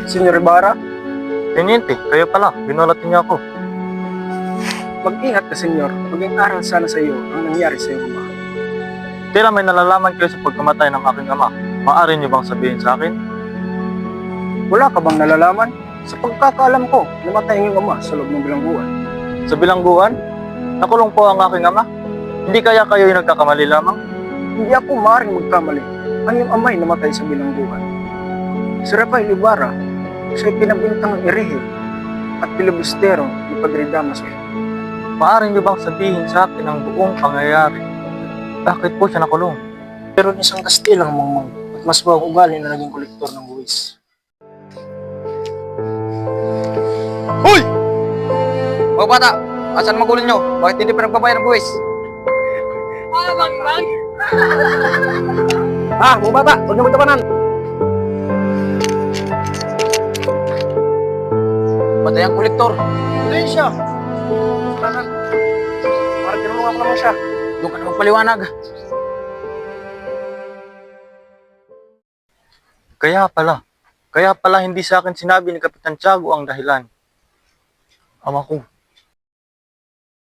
Senyor Ibarra, Teniente, kayo pala. Binulat niyo ako. mag-ingat ka, senyor. Maging aral sana sa iyo ang nangyari sa iyong ama. Tila may nalalaman kayo sa pagkamatay ng aking ama. Maaari niyo bang sabihin sa akin? Wala ka bang nalalaman? Sa pagkakaalam ko, namatay ang iyong ama sa loob ng bilangguan. Sa bilangguan? Nakulong po ang aking ama. Hindi kaya kayo yung nagkakamali lamang? Hindi ako maaaring magkamali. Ang iyong ama'y namatay sa bilangguan. Si Rafael Ibarra, siya'y pinabintang ng irehe at pilibustero ni Padre Damaso. Maaari niyo bang sabihin sa akin ang buong pangyayari? Bakit po siya nakulong? Pero isang Kastilang mangmang at mas bawang ugali na naging kolektor ng buwis. Hoy! Mga bata, asan magulo nyo? Bakit hindi pa nagbabayad ng buwis? Mga bata, huwag niyo magtapanan! Patay ang kolektor. Tuloy siya! Parang tinulungan ko naman siya. Doon ka na magpaliwanag. Kaya pala hindi sa akin sinabi ni Kapitan Tiago ang dahilan. Ama ko,